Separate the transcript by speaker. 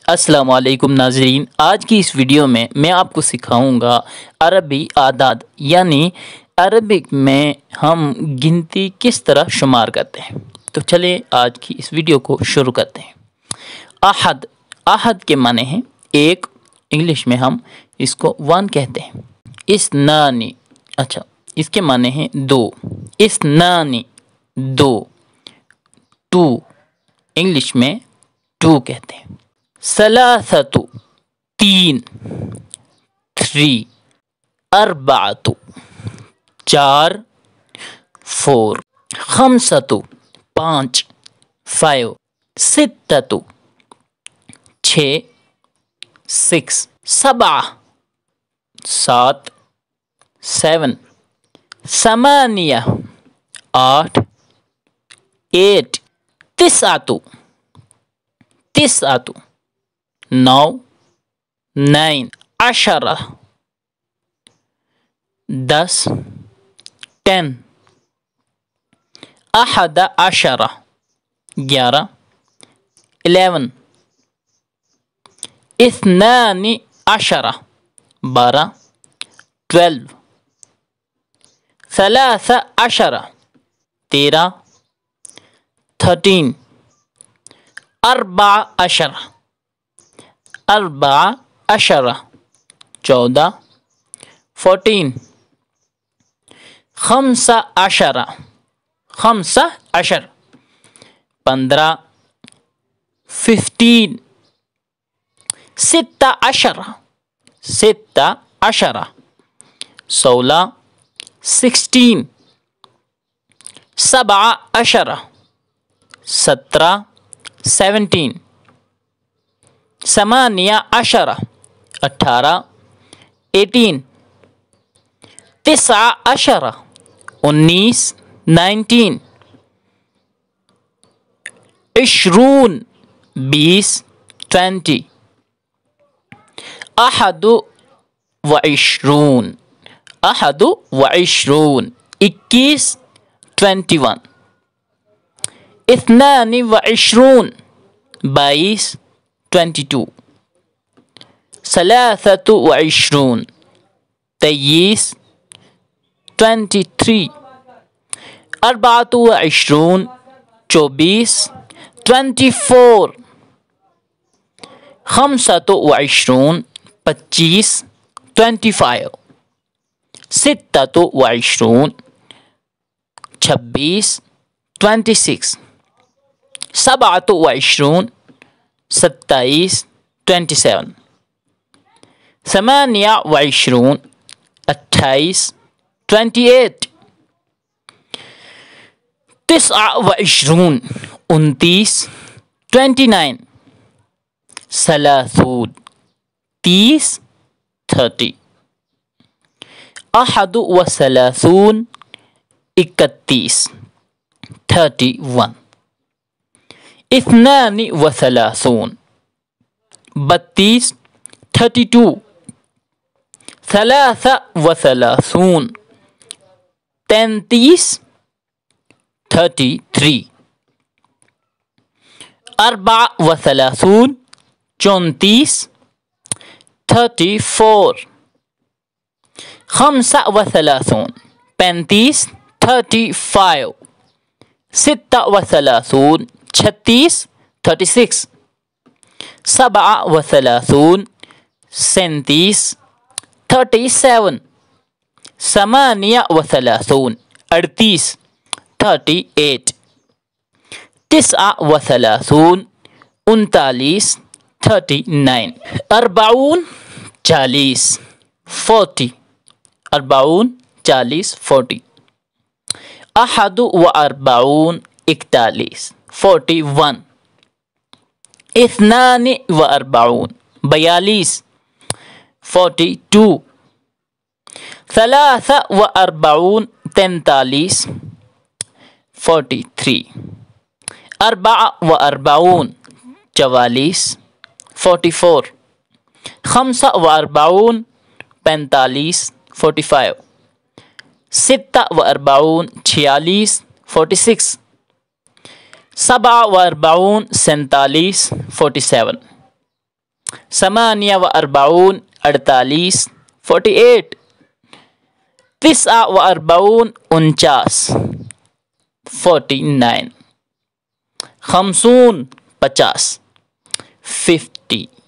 Speaker 1: السلام علیکم ناظرین، آج کی اس ویڈیو میں آپ کو سکھاؤں گا عربی اعداد، یعنی عربک میں ہم گنتی کس طرح شمار کرتے ہیں۔ تو چلیں آج کی اس ویڈیو کو شروع کرتے ہیں۔ احد، احد کے معنی ہیں ایک، انگلش میں ہم اس کو 1 کہتے ہیں۔ اثنانی، اچھا اس کے معنی ہیں 2، اثنانی 2، 2 انگلش میں 2 کہتے ہیں۔ ثلاثۃ 3، 3، اربعۃ 4، 4، خمسۃ 5، 5، ستۃ 6، 6، سبعہ 7، 7، ثمانیہ 8، 8، تسعۃ 9، 9، عشرہ 10، 10، احد عشرہ 11، 11، اثنان عشرہ 12، 12، ثلاث عشرہ 13، 13، اربع عشرہ 14، 14، خمس عشرہ 15، 15، ست عشرہ 16، 16، سبع عشرہ 17، ثمانیہ عشرہ 18، تسع عشرہ 19، 20، 20، احد وعشرون 21، 21، اثنان وعشرون 22، 22، ثلاثۃ وعشرون 23، 23، اربعۃ وعشرون 24، 24، خمسۃ وعشرون 25، 25، ستۃ وعشرون 26، 26، سبعۃ وعشرون 27، 27، ثمانیہ وعشرون 28، 28، تسع وعشرون 29، 29، ثلاثون 30، 30، احد وثلاثون 31، 31، اثنان وثلاثون 32، 32، ثلاث وثلاثون 33، 33، اربع وثلاثون 34، 34، خمس وثلاثون 35، 35، ست وثلاثون 36، 36، سبع وثلاثون 37، 37، ثمانیہ وثلاثون 38، 38، تسع وثلاثون 39، 39، اربعون 40، 40، اربعون 40، 40، احد واربعون 41، 41، اثنان واربعون 42، 42، ثلاث واربعون 43، 43، اربع واربعون 44، 44، خمس واربعون 45، 45، ست واربعون 46، 46، سبع واربعون 47، 47، ثمانیہ و اربعون 48 48 تسعہ و اربعون 49 49 خمسون 50 50